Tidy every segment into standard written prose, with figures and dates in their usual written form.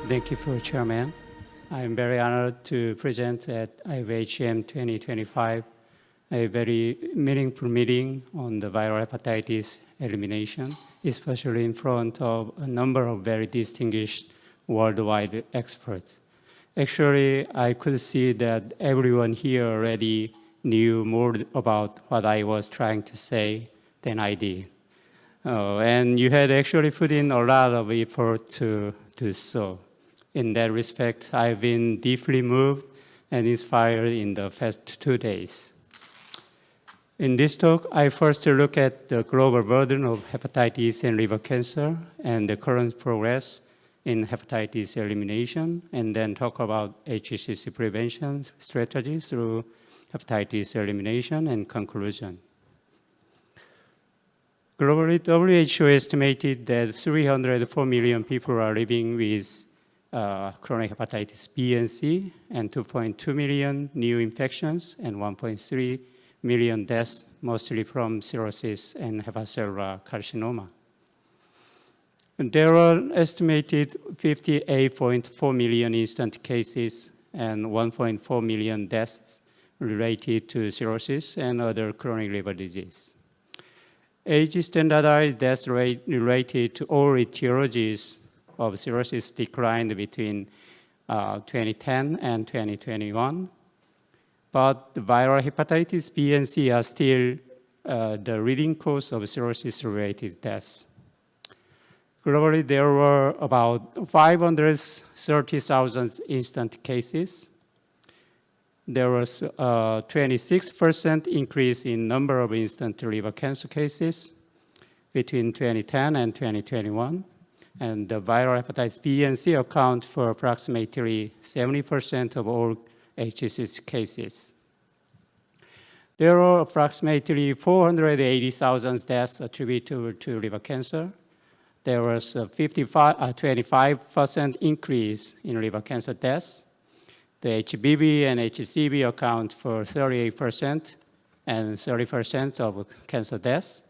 Thank you for Chairman. I'm very honored to present at IVHEM 2025 a very meaningful meeting on the viral hepatitis elimination, especially in front of a number of very distinguished worldwide experts. Actually, I could see that everyone here already knew more about what I was trying to say than I did. And you had actually put in a lot of effort to do so. In that respect, I've been deeply moved and inspired in the past 2 days. In this talk, I first look at the global burden of hepatitis and liver cancer and the current progress in hepatitis elimination, and then talk about HCC prevention strategies through hepatitis elimination and conclusion. Globally, WHO estimated that 304 million people are living with chronic hepatitis B and C, and 2.2 million new infections, and 1.3 million deaths, mostly from cirrhosis and hepatocellular carcinoma. And there are estimated 58.4 million incident cases and 1.4 million deaths related to cirrhosis and other chronic liver disease. Age standardized death rate related to all etiologies of cirrhosis declined between 2010 and 2021. But the viral hepatitis B and C are still the leading cause of cirrhosis-related deaths. Globally, there were about 530,000 incident cases. There was a 26% increase in number of incident liver cancer cases between 2010 and 2021. And the viral hepatitis B and C account for approximately 70% of all HCC cases. There are approximately 480,000 deaths attributable to liver cancer. There was a 25% increase in liver cancer deaths. The HBV and HCV account for 38% and 30% of cancer deaths,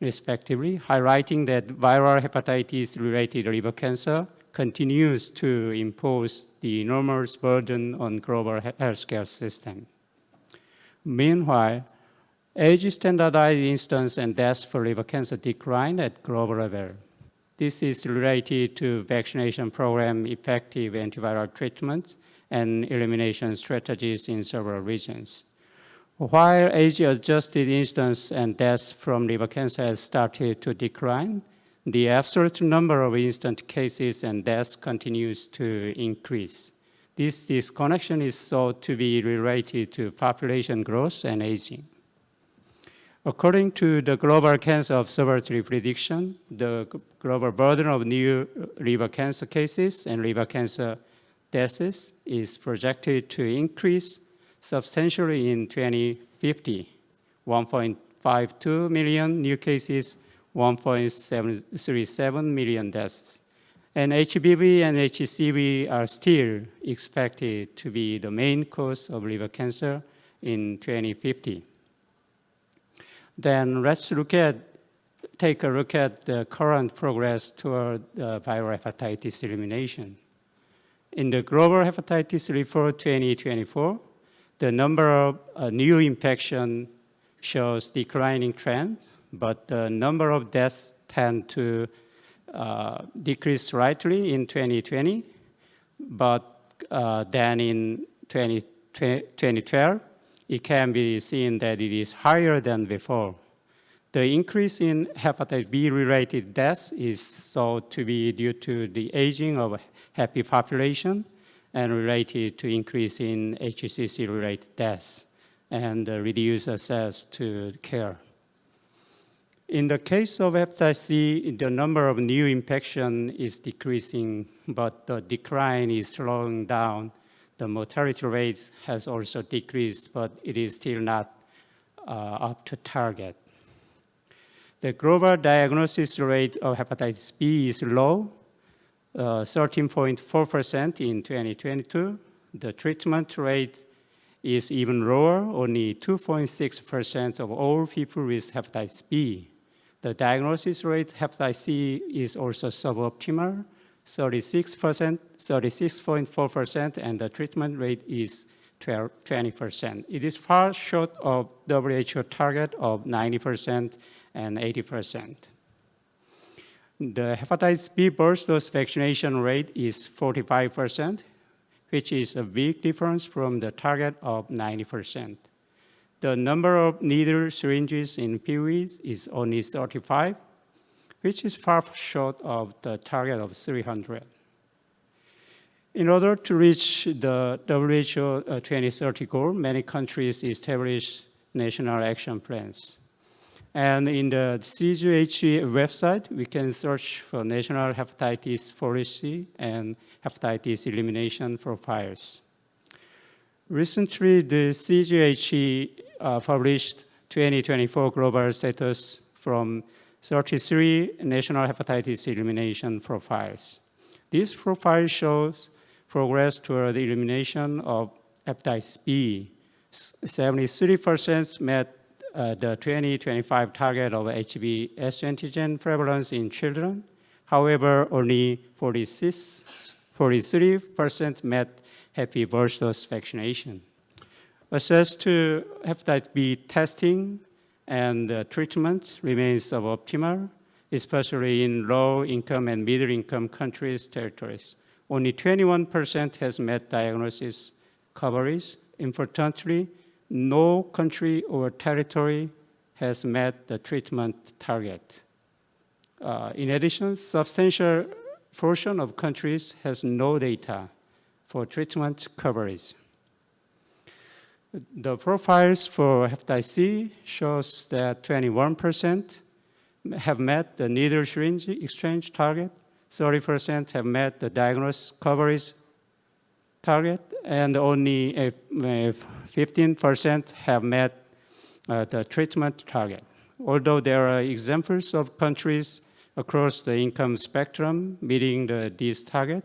respectively, highlighting that viral hepatitis-related liver cancer continues to impose the enormous burden on global healthcare system. Meanwhile, age-standardized incidence and deaths for liver cancer declined at global level. This is related to vaccination program, effective antiviral treatments, and elimination strategies in several regions. While age-adjusted incidence and deaths from liver cancer has started to decline, the absolute number of incident cases and deaths continues to increase. This disconnection is thought to be related to population growth and aging. According to the Global Cancer Observatory prediction, the global burden of new liver cancer cases and liver cancer deaths is projected to increase substantially in 2050, 1.52 million new cases, 1.737 million deaths. And HBV and HCV are still expected to be the main cause of liver cancer in 2050. Then let's take a look at the current progress toward viral hepatitis elimination. In the Global Hepatitis Report 2024, the number of new infection shows declining trend, but the number of deaths tend to decrease slightly in 2020, but then in 2012, it can be seen that it is higher than before. The increase in hepatitis B-related deaths is thought to be due to the aging of happy population and related to increase in HCC-related deaths and reduced access to care. In the case of hepatitis C, the number of new infection is decreasing, but the decline is slowing down. The mortality rate has also decreased, but it is still not up to target. The global diagnosis rate of hepatitis B is low, 13.4% in 2022. The treatment rate is even lower, only 2.6% of all people with hepatitis B. The diagnosis rate hepatitis C is also suboptimal, 36.4%, and the treatment rate is 20%. It is far short of WHO target of 90% and 80%. The hepatitis B burst dose vaccination rate is 45%, which is a big difference from the target of 90%. The number of needle syringes in PUEs is only 35, which is far short of the target of 300. In order to reach the WHO 2030 goal, many countries establish national action plans. And in the CGHE website, we can search for national hepatitis policy and hepatitis elimination profiles. Recently, the CGHE published 2024 global status from 33 national hepatitis elimination profiles. This profile shows progress toward the elimination of hepatitis B. 73% met the 2025 target of HBs antigen prevalence in children. However, only 43% met happy burst dose vaccination. Access to hepatitis B testing and treatment remains suboptimal, especially in low-income and middle-income countries' territories. Only 21% has met diagnosis coverage. Importantly, no country or territory has met the treatment target. In addition, substantial portion of countries has no data for treatment coverage. The profiles for hepatitis C shows that 21% have met the needle syringe exchange target, 30% have met the diagnosis coverage target, and only 15% have met the treatment target. Although there are examples of countries across the income spectrum meeting this target,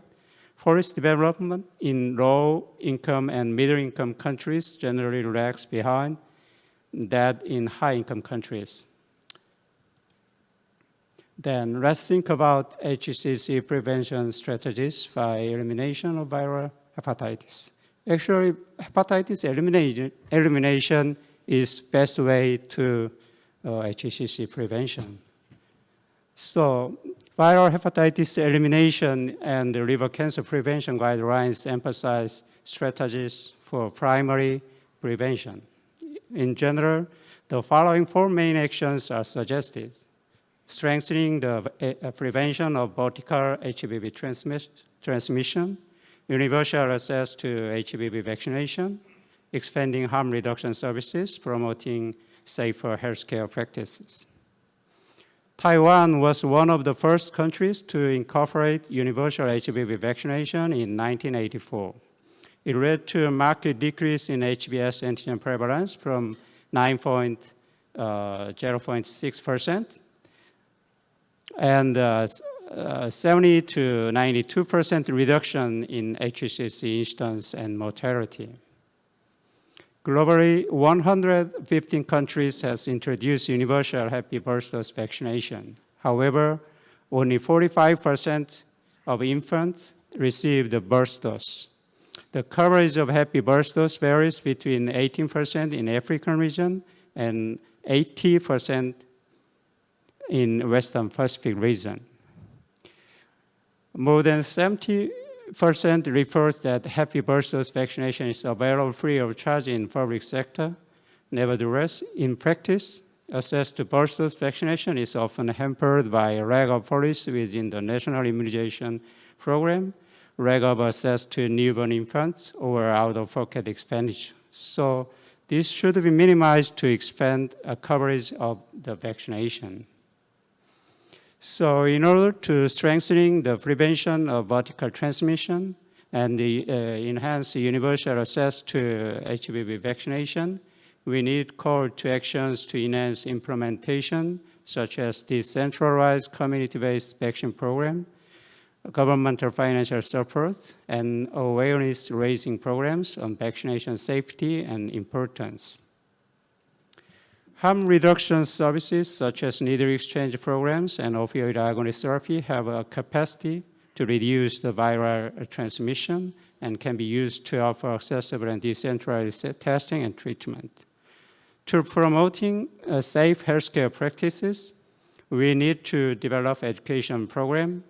forest development in low-income and middle-income countries generally lags behind that in high-income countries. Then let's think about HCC prevention strategies by elimination of viral hepatitis. Actually, hepatitis elimination is best way to HCC prevention. So viral hepatitis elimination and the liver cancer prevention guidelines emphasize strategies for primary prevention. In general, the following four main actions are suggested: strengthening the prevention of vertical HBV transmission, universal access to HBV vaccination, expanding harm reduction services, promoting safer healthcare practices. Taiwan was one of the first countries to incorporate universal HBV vaccination in 1984. It led to a marked decrease in HBs antigen prevalence from 0.6% and 70 to 92% reduction in HCC incidence and mortality. Globally, 115 countries has introduced universal happy burst dose vaccination. However, only 45% of infants receive the burst dose. The coverage of happy burst dose varies between 18% in African region and 80% in Western Pacific region. More than 70% reports that happy burst dose vaccination is available free of charge in public sector. Nevertheless, in practice, access to burst dose vaccination is often hampered by a lack of policy within the national immunization program, lack of access to newborn infants, or out-of-pocket expenditure. So this should be minimized to expand coverage of the vaccination. So in order to strengthening the prevention of vertical transmission and enhance universal access to HBV vaccination, we need call to actions to enhance implementation, such as decentralized community-based vaccine program, governmental financial support, and awareness-raising programs on vaccination safety and importance. Harm reduction services such as needle exchange programs and opioid agonist therapy have a capacity to reduce the viral transmission and can be used to offer accessible and decentralized testing and treatment. To promoting safe healthcare practices, we need to develop education program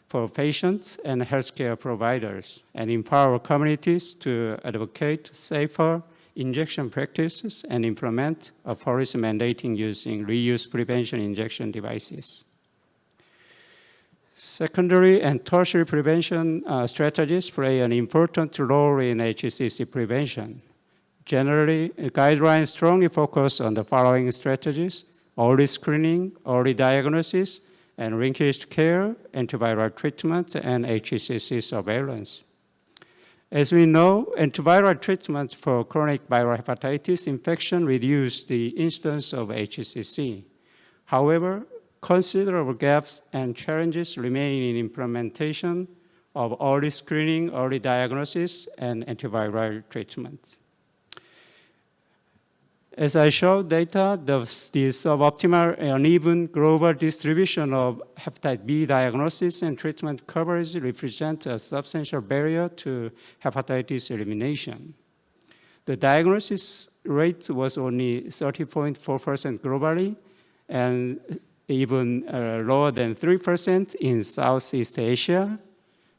for patients and healthcare providers and empower communities to advocate safer injection practices and implement a policy mandating using reuse prevention injection devices. Secondary and tertiary prevention strategies play an important role in HCC prevention. Generally, guidelines strongly focus on the following strategies: early screening, early diagnosis, and linkage care, antiviral treatment, and HCC surveillance. As we know, antiviral treatment for chronic viral hepatitis infection reduce the incidence of HCC. However, considerable gaps and challenges remain in implementation of early screening, early diagnosis, and antiviral treatment. As I showed data, the suboptimal uneven global distribution of hepatitis B diagnosis and treatment coverage represent a substantial barrier to hepatitis elimination. The diagnosis rate was only 30.4% globally and even lower than 3% in Southeast Asia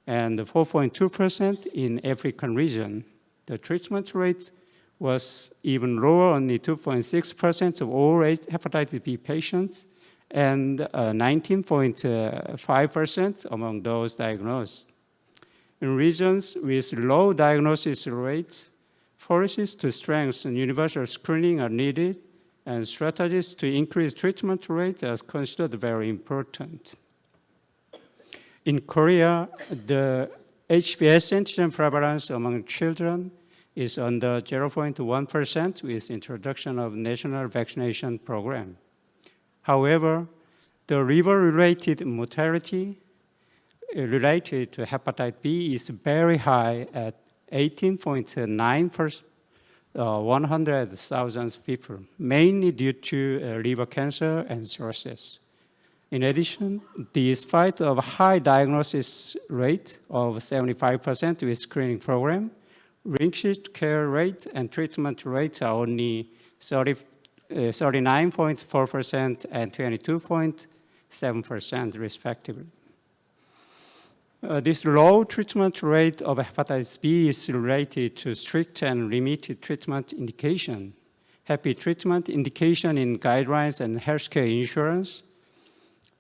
and 4.2% in African region. The treatment rate was even lower, only 2.6% of all hepatitis B patients and 19.5% among those diagnosed. In regions with low diagnosis rate, policies to strengthen universal screening are needed and strategies to increase treatment rate are considered very important. In Korea, the HBs antigen prevalence among children is under 0.1% with introduction of national vaccination program. However, the liver-related mortality related to hepatitis B is very high at 18.9 per 100,000 people, mainly due to liver cancer and cirrhosis. In addition, despite of high diagnosis rate of 75% with screening program, linkage care rate and treatment rate are only 39.4% and 22.7% respectively. This low treatment rate of hepatitis B is related to strict and limited treatment indication. Happy treatment indication in guidelines and healthcare insurance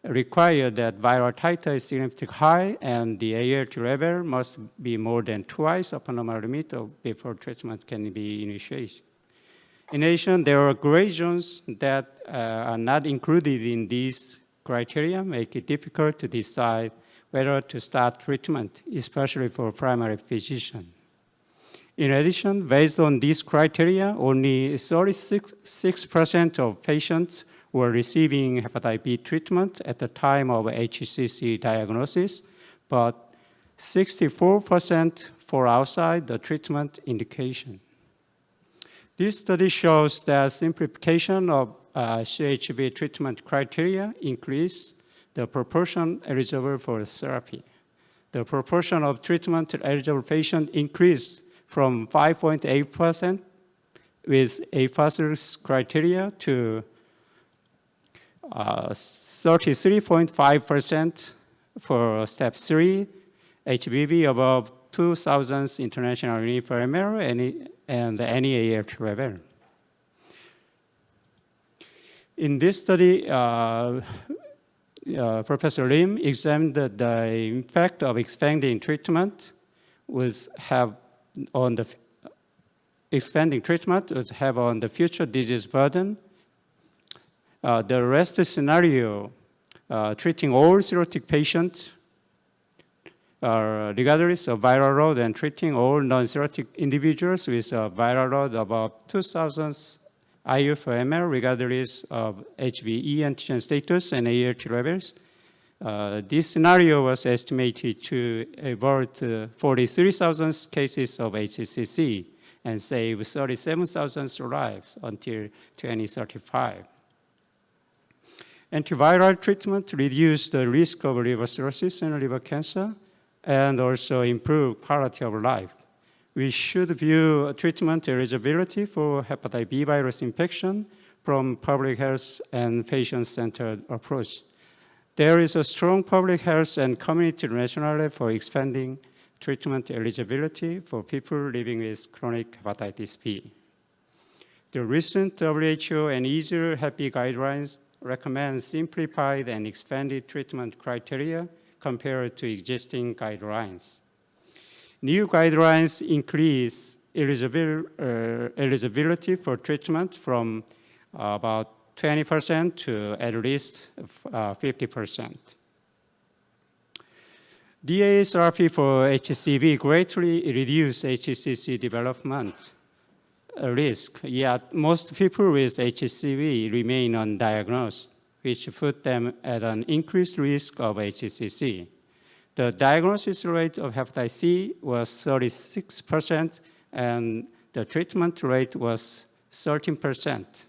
require that viral titer is significantly high and the ALT level must be more than twice upper normal limit before treatment can be initiated. In addition, there are gradations that are not included in these criteria, make it difficult to decide whether to start treatment, especially for primary physician. In addition, based on these criteria, only 36% of patients were receiving hepatitis B treatment at the time of HCC diagnosis, but 64% for outside the treatment indication. This study shows that simplification of CHB treatment criteria increase the proportion eligible for therapy. The proportion of treatment eligible patients increased from 5.8% with APAS criteria to 33.5% for step 3, HBV above 2,000 international unit per ml and any ALT level. In this study, Professor Lim examined the impact of expanding treatment on the future disease burden. The rest scenario, treating all cirrhotic patients regardless of viral load and treating all non-cirrhotic individuals with a viral load above 2,000 IU per ml regardless of HBe antigen status and ALT levels. This scenario was estimated to avert 43,000 cases of HCC and save 37,000 lives until 2035. Antiviral treatment reduced the risk of liver cirrhosis and liver cancer, and also improve quality of life. We should view treatment eligibility for hepatitis B virus infection from public health and patient-centered approach. There is a strong public health and community rationale for expanding treatment eligibility for people living with chronic hepatitis B. The recent WHO and EASL HEPI guidelines recommend simplified and expanded treatment criteria compared to existing guidelines. New guidelines increase eligibility for treatment from about 20% to at least 50%. DAA therapy for HCV greatly reduces HCC development risk, yet most people with HCV remain undiagnosed, which put them at an increased risk of HCC. The diagnosis rate of hepatitis C was 36%, and the treatment rate was 13%.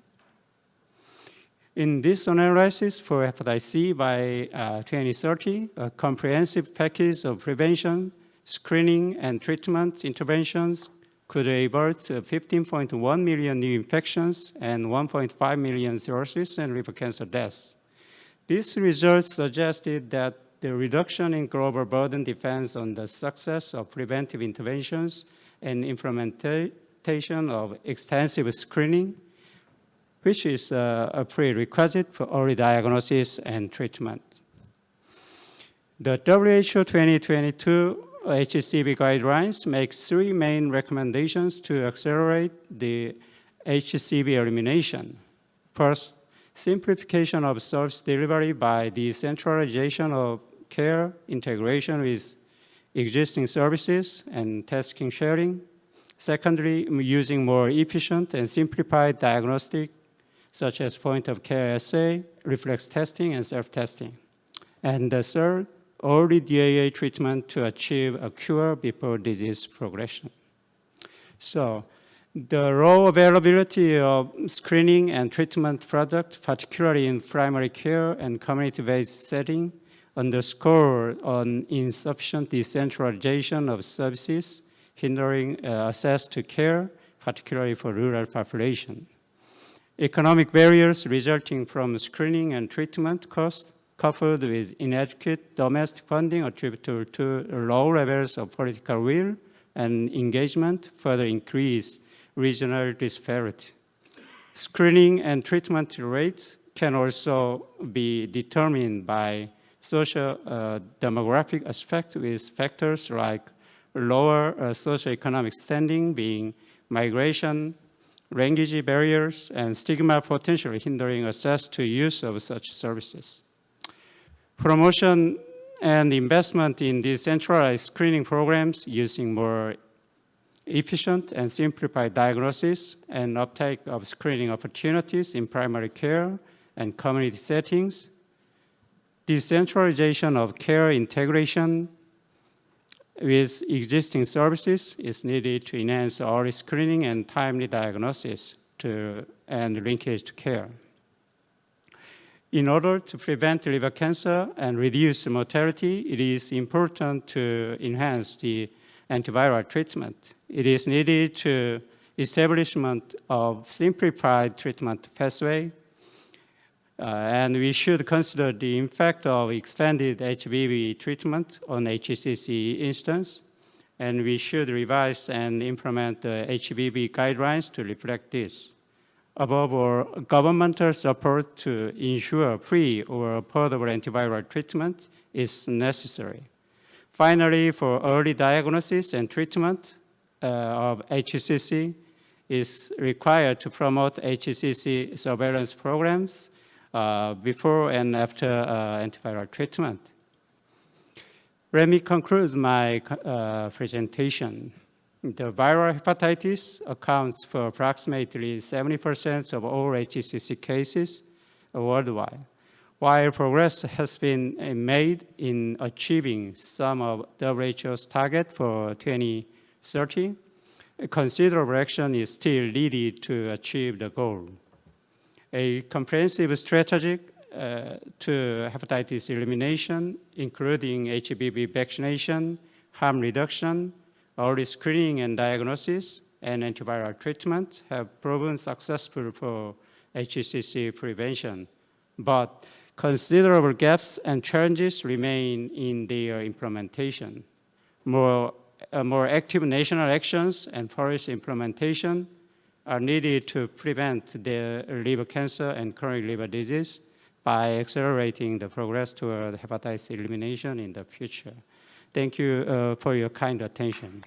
In this analysis for hepatitis C by 2030, a comprehensive package of prevention, screening, and treatment interventions could avert 15.1 million new infections and 1.5 million cirrhosis and liver cancer deaths. These results suggested that the reduction in global burden depends on the success of preventive interventions and implementation of extensive screening, which is a prerequisite for early diagnosis and treatment. The WHO 2022 HCV guidelines make three main recommendations to accelerate the HCV elimination. First, simplification of service delivery by decentralization of care, integration with existing services, and testing sharing. Secondly, using more efficient and simplified diagnostic, such as point-of-care assay, reflex testing, and self-testing. And the third, early DAA treatment to achieve a cure before disease progression. So, the raw availability of screening and treatment products, particularly in primary care and community-based setting, underscore an insufficient decentralization of services, hindering access to care, particularly for rural population. Economic barriers resulting from screening and treatment costs, coupled with inadequate domestic funding attributable to low levels of political will and engagement, further increase regional disparity. Screening and treatment rates can also be determined by social demographic aspects, with factors like lower socioeconomic standing being migration, language barriers, and stigma potentially hindering access to use of such services. Promotion and investment in decentralized screening programs using more efficient and simplified diagnosis and uptake of screening opportunities in primary care and community settings, decentralization of care integration with existing services is needed to enhance early screening and timely diagnosis and linkage to care. In order to prevent liver cancer and reduce mortality, it is important to enhance the antiviral treatment. It is needed to establishment of simplified treatment pathway, and we should consider the impact of expanded HBV treatment on HCC instance, and we should revise and implement the HBV guidelines to reflect this. Above all, governmental support to ensure free or affordable antiviral treatment is necessary. Finally, for early diagnosis and treatment of HCC is required to promote HCC surveillance programs before and after antiviral treatment. Let me conclude my presentation. The viral hepatitis accounts for approximately 70% of all HCC cases worldwide. While progress has been made in achieving some of WHO's target for 2030, considerable action is still needed to achieve the goal. A comprehensive strategic to hepatitis elimination, including HBV vaccination, harm reduction, early screening and diagnosis, and antiviral treatment have proven successful for HCC prevention. But considerable gaps and challenges remain in their implementation. More active national actions and policy implementation are needed to prevent the liver cancer and chronic liver disease by accelerating the progress toward hepatitis elimination in the future. Thank you for your kind attention.